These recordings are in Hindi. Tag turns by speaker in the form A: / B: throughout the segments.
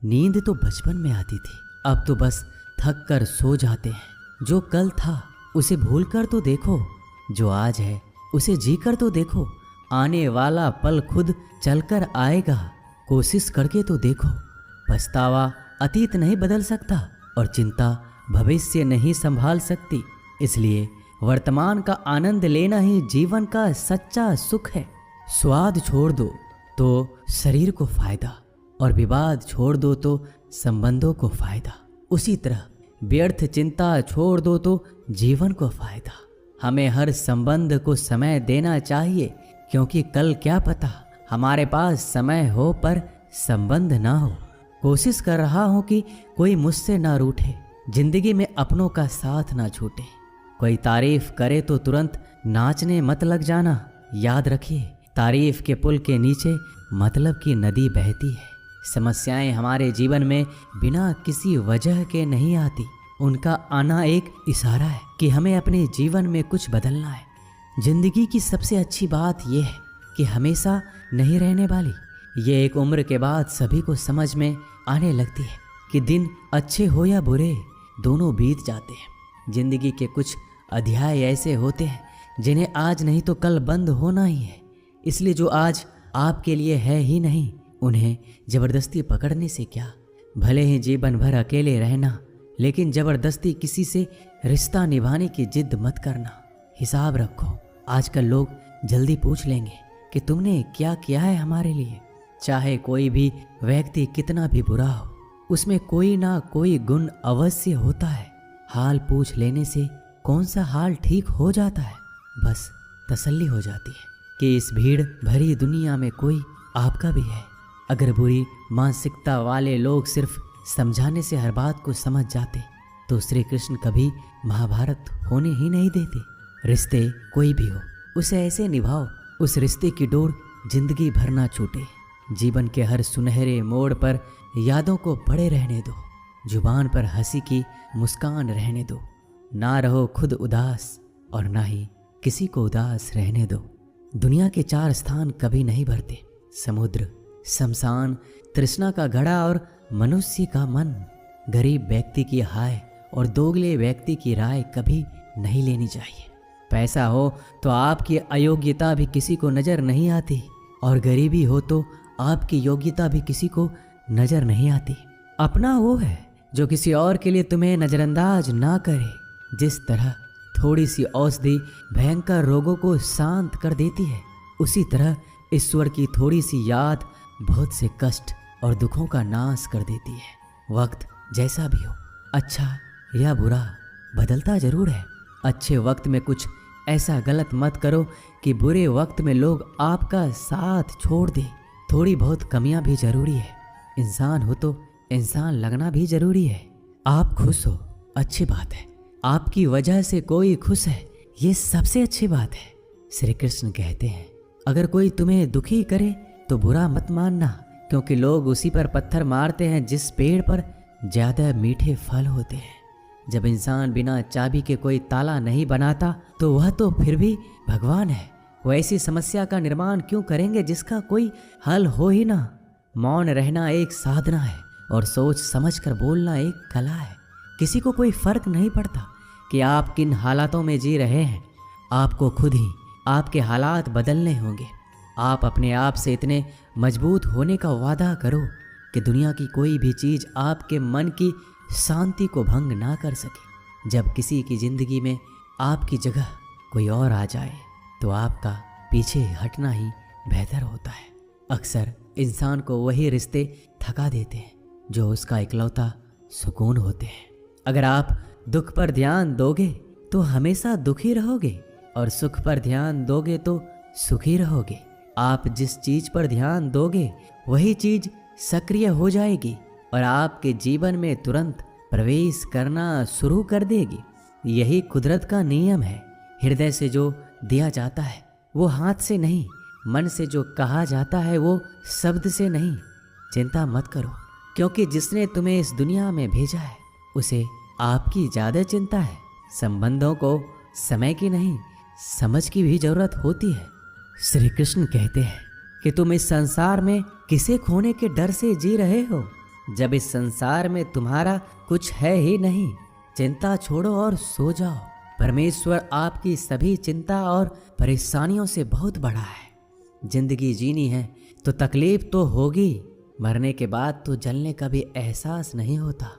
A: नींद तो बचपन में आती थी, अब तो बस थक कर सो जाते हैं। जो कल था उसे भूल कर तो देखो, जो आज है उसे जी कर तो देखो। आने वाला पल खुद चलकर आएगा, कोशिश करके तो देखो। पछतावा अतीत नहीं बदल सकता और चिंता भविष्य नहीं संभाल सकती। इसलिए वर्तमान का आनंद लेना ही जीवन का सच्चा सुख है। स्वाद छोड़ दो तो शरीर को फायदा, और विवाद छोड़ दो तो संबंधों को फायदा। उसी तरह व्यर्थ चिंता छोड़ दो तो जीवन को फायदा। हमें हर संबंध को समय देना चाहिए, क्योंकि कल क्या पता हमारे पास समय हो पर संबंध ना हो। कोशिश कर रहा हूं कि कोई मुझसे ना रूठे, जिंदगी में अपनों का साथ ना छूटे। कोई तारीफ करे तो तुरंत नाचने मत लग जाना। याद रखिए, तारीफ के पुल के नीचे मतलब की नदी बहती है। समस्याएं हमारे जीवन में बिना किसी वजह के नहीं आती, उनका आना एक इशारा है कि हमें अपने जीवन में कुछ बदलना है। जिंदगी की सबसे अच्छी बात यह है कि हमेशा नहीं रहने वाली। ये एक उम्र के बाद सभी को समझ में आने लगती है कि दिन अच्छे हो या बुरे, दोनों बीत जाते हैं। जिंदगी के कुछ अध्याय ऐसे होते हैं जिन्हें आज नहीं तो कल बंद होना ही है। इसलिए जो आज आपके लिए है ही नहीं, उन्हें जबरदस्ती पकड़ने से क्या। भले ही जीवन भर अकेले रहना, लेकिन जबरदस्ती किसी से रिश्ता निभाने की जिद मत करना। हिसाब रखो, आजकल लोग जल्दी पूछ लेंगे कि तुमने क्या किया है हमारे लिए। चाहे कोई भी व्यक्ति कितना भी बुरा हो, उसमें कोई ना कोई गुण अवश्य होता है। हाल पूछ लेने से कौन सा हाल ठीक हो जाता है, बस तसल्ली हो जाती है कि इस भीड़ भरी दुनिया में कोई आपका भी है। अगर बुरी मानसिकता वाले लोग सिर्फ समझाने से हर बात को समझ जाते तो श्री कृष्ण कभी महाभारत होने ही नहीं देते। रिश्ते कोई भी हो, उसे ऐसे निभाओ उस रिश्ते की डोर जिंदगी भर ना छूटे। जीवन के हर सुनहरे मोड़ पर यादों को पड़े रहने दो, जुबान पर हंसी की मुस्कान रहने दो। ना रहो खुद उदास और ना ही किसी को उदास रहने दो। दुनिया के 4 स्थान कभी नहीं भरते, समुद्र, शमशान, तृष्णा का घड़ा और मनुष्य का मन। गरीब व्यक्ति की हाय और दोगले व्यक्ति की राय कभी नहीं लेनी चाहिए। पैसा हो तो आपकी अयोग्यता भी किसी को नजर नहीं आती, और गरीबी हो तो आपकी योग्यता भी किसी को नजर नहीं आती। अपना वो है जो किसी और के लिए तुम्हें नजरअंदाज ना करे। जिस तरह थोड़ी सी औषधि भयंकर रोगों को शांत कर देती है, उसी तरह ईश्वर की थोड़ी सी याद बहुत से कष्ट और दुखों का नाश कर देती है। वक्त जैसा भी हो, अच्छा या बुरा, बदलता जरूर है। अच्छे वक्त में कुछ ऐसा गलत मत करो कि बुरे वक्त में लोग आपका साथ छोड़ दे। थोड़ी बहुत कमियां भी जरूरी है। इंसान हो तो इंसान लगना भी जरूरी है। आप खुश हो, अच्छी बात है। आपकी वजह से कोई खुश है, ये सबसे अच्छी बात है। श्री कृष्ण कहते हैं, अगर कोई तुम्हें दुखी करे तो बुरा मत मानना, क्योंकि लोग उसी पर पत्थर मारते हैं जिस पेड़ पर ज्यादा मीठे फल होते हैं। जब इंसान बिना चाबी के कोई ताला नहीं बनाता तो वह तो फिर भी भगवान है। वो ऐसी समस्या का निर्माण क्यों करेंगे जिसका कोई हल हो ही ना। मौन रहना एक साधना है और सोच समझ कर बोलना एक कला है। किसी को कोई फर्क नहीं पड़ता कि आप किन हालातों में जी रहे हैं। आपको खुद ही आपके हालात बदलने होंगे। आप अपने आप से इतने मजबूत होने का वादा करो कि दुनिया की कोई भी चीज़ आपके मन की शांति को भंग ना कर सके। जब किसी की जिंदगी में आपकी जगह कोई और आ जाए तो आपका पीछे हटना ही बेहतर होता है। अक्सर इंसान को वही रिश्ते थका देते हैं जो उसका इकलौता सुकून होते हैं। अगर आप दुख पर ध्यान दोगे तो हमेशा दुखी रहोगे, और सुख पर ध्यान दोगे तो सुखी रहोगे। आप जिस चीज पर ध्यान दोगे वही चीज सक्रिय हो जाएगी और आपके जीवन में तुरंत प्रवेश करना शुरू कर देगी। यही कुदरत का नियम है। हृदय से जो दिया जाता है वो हाथ से नहीं, मन से जो कहा जाता है वो शब्द से नहीं। चिंता मत करो, क्योंकि जिसने तुम्हें इस दुनिया में भेजा है उसे आपकी ज़्यादा चिंता है। संबंधों को समय की नहीं, समझ की भी जरूरत होती है। श्री कृष्ण कहते हैं कि तुम इस संसार में किसे खोने के डर से जी रहे हो। जब इस संसार में तुम्हारा कुछ है ही नहीं, चिंता छोड़ो और सो जाओ। परमेश्वर आपकी सभी चिंता और परेशानियों से बहुत बड़ा है। जिंदगी जीनी है तो तकलीफ तो होगी, मरने के बाद तो जलने का भी एहसास नहीं होता।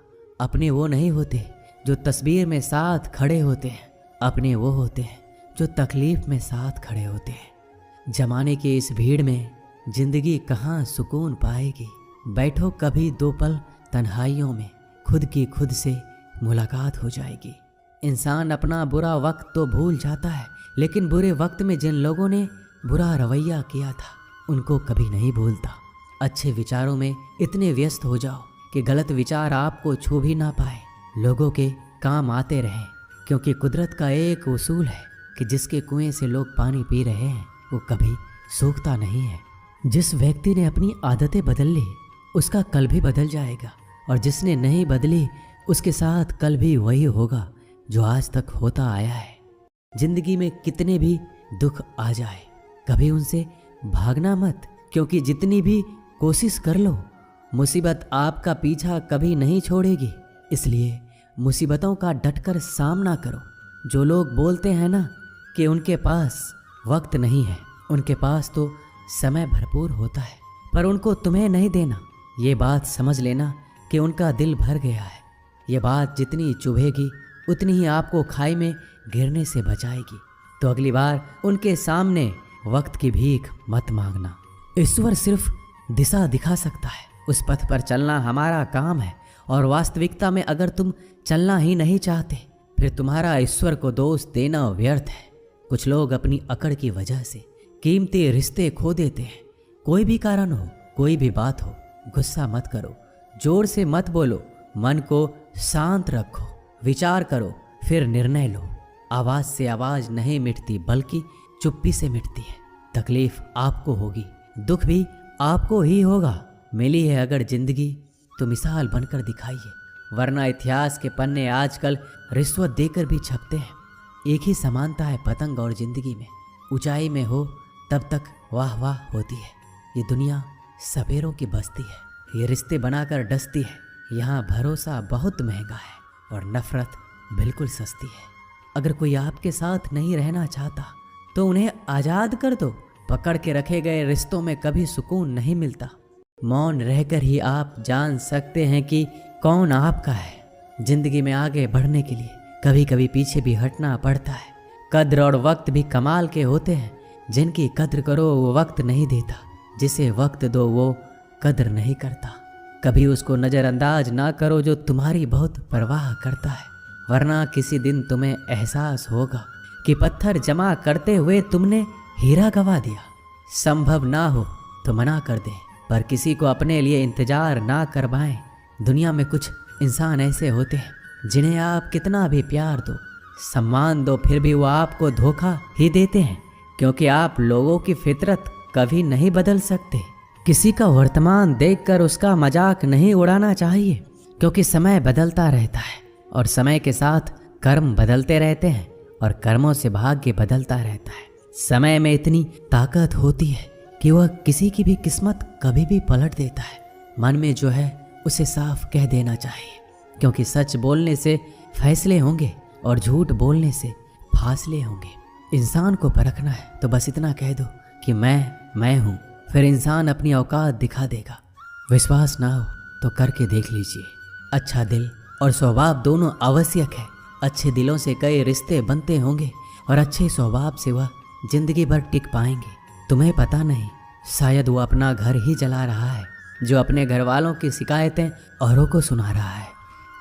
A: अपने वो नहीं होते जो तस्वीर में साथ खड़े होते हैं, अपने वो होते हैं जो तकलीफ में साथ खड़े होते हैं। जमाने की इस भीड़ में जिंदगी कहाँ सुकून पाएगी। बैठो कभी 2 पल तन्हाइयों में, खुद की खुद से मुलाकात हो जाएगी। इंसान अपना बुरा वक्त तो भूल जाता है, लेकिन बुरे वक्त में जिन लोगों ने बुरा रवैया किया था उनको कभी नहीं भूलता। अच्छे विचारों में इतने व्यस्त हो जाओ कि गलत विचार आपको छू भी ना पाए। लोगों के काम आते रहें, क्योंकि कुदरत का एक उसूल है कि जिसके कुएं से लोग पानी पी रहे हैं वो कभी सूखता नहीं है। जिस व्यक्ति ने अपनी आदतें बदल ली उसका कल भी बदल जाएगा, और जिसने नहीं बदली उसके साथ कल भी वही होगा जो आज तक होता आया है। जिंदगी में कितने भी दुख आ जाए कभी उनसे भागना मत, क्योंकि जितनी भी कोशिश कर लो मुसीबत आपका पीछा कभी नहीं छोड़ेगी। इसलिए मुसीबतों का डटकर सामना करो। जो लोग बोलते हैं ना कि उनके पास वक्त नहीं है, उनके पास तो समय भरपूर होता है, पर उनको तुम्हें नहीं देना। ये बात समझ लेना कि उनका दिल भर गया है। ये बात जितनी चुभेगी उतनी ही आपको खाई में गिरने से बचाएगी। तो अगली बार उनके सामने वक्त की भीख मत मांगना। ईश्वर सिर्फ दिशा दिखा सकता है, उस पथ पर चलना हमारा काम है। और वास्तविकता में अगर तुम चलना ही नहीं चाहते फिर तुम्हारा ईश्वर को दोष देना व्यर्थ है। कुछ लोग अपनी अकड़ की वजह से कीमती रिश्ते खो देते हैं। कोई भी कारण हो, कोई भी बात हो, गुस्सा मत करो, जोर से मत बोलो, मन को शांत रखो, विचार करो, फिर निर्णय लो। आवाज से आवाज नहीं मिटती बल्कि चुप्पी से मिटती है। तकलीफ आपको होगी, दुख भी आपको ही होगा। मिली है अगर जिंदगी तो मिसाल बनकर दिखाइए, वरना इतिहास के पन्ने आजकल रिश्वत देकर भी छपते हैं। एक ही समानता है पतंग और जिंदगी में, ऊंचाई में हो तब तक वाह वाह होती है। ये दुनिया सपेरों की बस्ती है, ये रिश्ते बनाकर डसती है। यहाँ भरोसा बहुत महंगा है और नफरत बिल्कुल सस्ती है। अगर कोई आपके साथ नहीं रहना चाहता तो उन्हें आज़ाद कर दो। पकड़ के रखे गए रिश्तों में कभी सुकून नहीं मिलता। मौन रहकर ही आप जान सकते हैं कि कौन आपका है। जिंदगी में आगे बढ़ने के लिए कभी कभी पीछे भी हटना पड़ता है। कद्र और वक्त भी कमाल के होते हैं। जिनकी कद्र करो वो वक्त नहीं देता, जिसे वक्त दो वो कद्र नहीं करता। कभी उसको नज़रअंदाज ना करो जो तुम्हारी बहुत परवाह करता है, वरना किसी दिन तुम्हें एहसास होगा कि पत्थर जमा करते हुए तुमने हीरा गवा दिया। संभव ना हो तो मना कर दें, पर किसी को अपने लिए इंतजार ना करवाएं। दुनिया में कुछ इंसान ऐसे होते हैं जिन्हें आप कितना भी प्यार दो, सम्मान दो, फिर भी वो आपको धोखा ही देते हैं, क्योंकि आप लोगों की फितरत कभी नहीं बदल सकते। किसी का वर्तमान देखकर उसका मजाक नहीं उड़ाना चाहिए, क्योंकि समय बदलता रहता है और समय के साथ कर्म बदलते रहते हैं और कर्मों से भाग्य बदलता रहता है। समय में इतनी ताकत होती है कि वह किसी की भी किस्मत कभी भी पलट देता है। मन में जो है उसे साफ कह देना चाहिए, क्योंकि सच बोलने से फैसले होंगे और झूठ बोलने से फासले होंगे। इंसान को परखना है तो बस इतना कह दो कि मैं हूँ, फिर इंसान अपनी औकात दिखा देगा। विश्वास ना हो तो करके देख लीजिए। अच्छा दिल और स्वभाव दोनों आवश्यक है। अच्छे दिलों से कई रिश्ते बनते होंगे और अच्छे स्वभाव से वह जिंदगी भर टिक पाएंगे। तुम्हें पता नहीं, शायद वो अपना घर ही जला रहा है जो अपने घर वालों की शिकायतें औरों को सुना रहा है।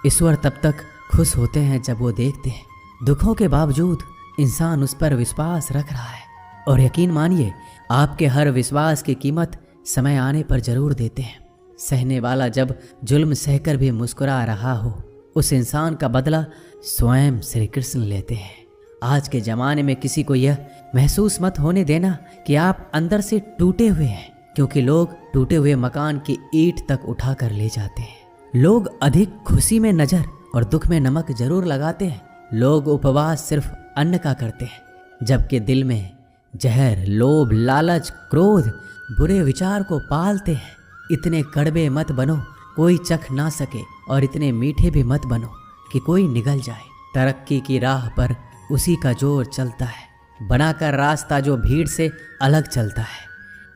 A: ईश्वर तब तक खुश होते हैं जब वो देखते हैं दुखों के बावजूद इंसान उस पर विश्वास रख रहा है। और यकीन मानिए, आपके हर विश्वास की कीमत समय आने पर जरूर देते हैं। सहने वाला जब जुल्म सहकर भी मुस्कुरा रहा हो, उस इंसान का बदला स्वयं श्री कृष्ण लेते हैं। आज के ज़माने में किसी को यह महसूस मत होने देना कि आप अंदर से टूटे हुए हैं, क्योंकि लोग टूटे हुए मकान की ईंट तक उठा कर ले जाते हैं। लोग अधिक खुशी में नज़र और दुख में नमक जरूर लगाते हैं। लोग उपवास सिर्फ अन्न का करते हैं, जबकि दिल में जहर, लोभ, लालच, क्रोध, बुरे विचार को पालते हैं। इतने कड़वे मत बनो, कोई चख ना सके और इतने मीठे भी मत बनो कि कोई निगल जाए। तरक्की की राह पर उसी का जोर चलता है, बनाकर रास्ता जो भीड़ से अलग चलता है।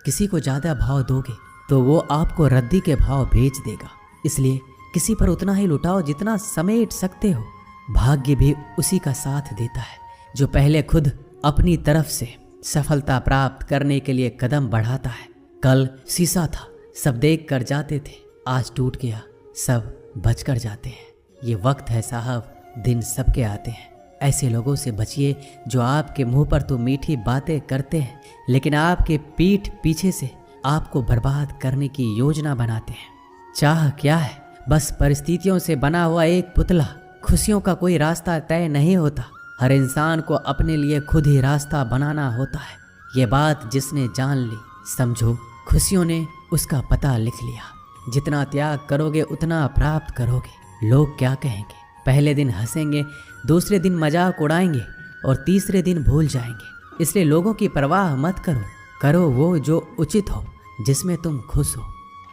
A: किसी को ज़्यादा भाव दोगे तो वो आपको रद्दी के भाव बेच देगा, इसलिए किसी पर उतना ही लुटाओ जितना समेट सकते हो। भाग्य भी उसी का साथ देता है जो पहले खुद अपनी तरफ से सफलता प्राप्त करने के लिए कदम बढ़ाता है। कल शीशा था, सब देख कर जाते थे, आज टूट गया, सब बच कर जाते हैं। ये वक्त है साहब, दिन सबके आते हैं। ऐसे लोगों से बचिए जो आपके मुंह पर तो मीठी बातें करते हैं लेकिन आपके पीठ पीछे से आपको बर्बाद करने की योजना बनाते हैं। चाह क्या है? बस परिस्थितियों से बना हुआ एक पुतला। खुशियों का कोई रास्ता तय नहीं होता, हर इंसान को अपने लिए खुद ही रास्ता बनाना होता है। ये बात जिसने जान ली, समझो खुशियों ने उसका पता लिख लिया। जितना त्याग करोगे उतना प्राप्त करोगे। लोग क्या कहेंगे? पहले दिन हंसेंगे, दूसरे दिन मजाक उड़ाएंगे और तीसरे दिन भूल जाएंगे। इसलिए लोगों की परवाह मत करो, करो वो जो उचित हो, जिसमें तुम खुश हो।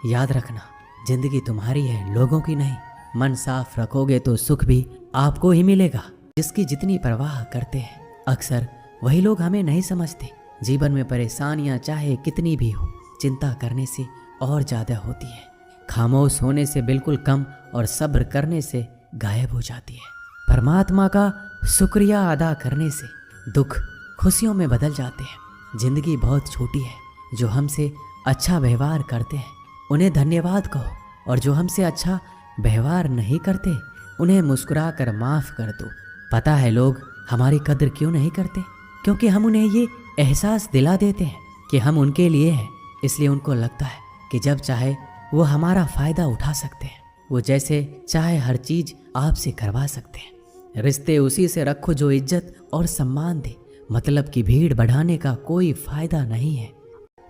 A: याद रखना, जिंदगी तुम्हारी है, लोगों की नहीं। मन साफ रखोगे तो सुख भी आपको ही मिलेगा। जिसकी जितनी परवाह करते हैं अक्सर वही लोग हमें नहीं समझते। जीवन में परेशानियां चाहे कितनी भी हो, चिंता करने से और ज़्यादा होती है। खामोश होने से बिल्कुल कम और सब्र करने से गायब हो जाती है। परमात्मा का शुक्रिया अदा करने से दुख खुशियों में बदल जाते हैं। जिंदगी बहुत छोटी है, जो हमसे अच्छा व्यवहार करते हैं उन्हें धन्यवाद कहो, और जो हमसे अच्छा व्यवहार नहीं करते उन्हें मुस्कुरा कर माफ़ कर दो। पता है लोग हमारी कद्र क्यों नहीं करते? क्योंकि हम उन्हें ये एहसास दिला देते हैं कि हम उनके लिए हैं। इसलिए उनको लगता है कि जब चाहे वो हमारा फ़ायदा उठा सकते हैं, वो जैसे चाहे हर चीज़ आपसे करवा सकते हैं। रिश्ते उसी से रखो जो इज्जत और सम्मान दे। मतलब की भीड़ बढ़ाने का कोई फ़ायदा नहीं है।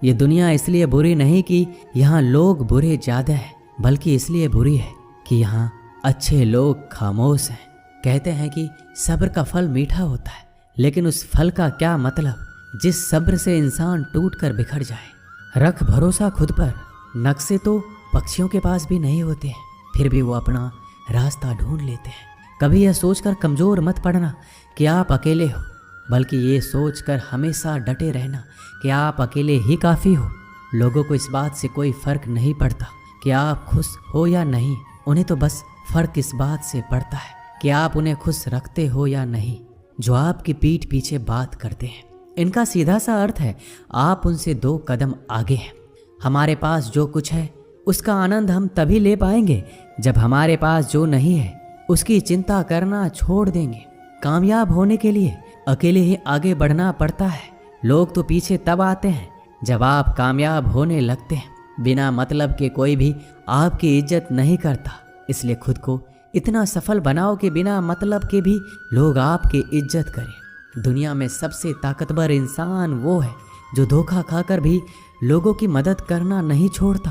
A: ये दुनिया इसलिए बुरी नहीं कि यहाँ लोग बुरे ज़्यादा हैं, बल्कि इसलिए बुरी है कि यहाँ अच्छे लोग खामोश हैं। कहते हैं कि सब्र का फल मीठा होता है, लेकिन उस फल का क्या मतलब जिस सब्र से इंसान टूट कर बिखर जाए। रख भरोसा खुद पर। नक्शे तो पक्षियों के पास भी नहीं होते हैं, फिर भी वो अपना रास्ता ढूंढ लेते हैं। कभी यह सोचकर कमज़ोर मत पड़ना कि आप अकेले हो, बल्कि ये सोचकर हमेशा डटे रहना कि आप अकेले ही काफ़ी हो। लोगों को इस बात से कोई फ़र्क नहीं पड़ता कि आप खुश हो या नहीं। उन्हें तो बस फ़र्क इस बात से पड़ता है कि आप उन्हें खुश रखते हो या नहीं, जो आपकी पीठ पीछे बात करते हैं। इनका सीधा सा अर्थ है आप उनसे 2 कदम आगे हैं। हमारे पास जो कुछ है उसका आनंद हम तभी ले पाएंगे जब हमारे पास जो नहीं है उसकी चिंता करना छोड़ देंगे। कामयाब होने के लिए अकेले ही आगे बढ़ना पड़ता है। लोग तो पीछे तब आते हैं जब आप कामयाब होने लगते हैं। बिना मतलब के कोई भी आपकी इज्जत नहीं करता, इसलिए खुद को इतना सफल बनाओ कि बिना मतलब के भी लोग आपकी इज्जत करें। दुनिया में सबसे ताकतवर इंसान वो है जो धोखा खाकर भी लोगों की मदद करना नहीं छोड़ता।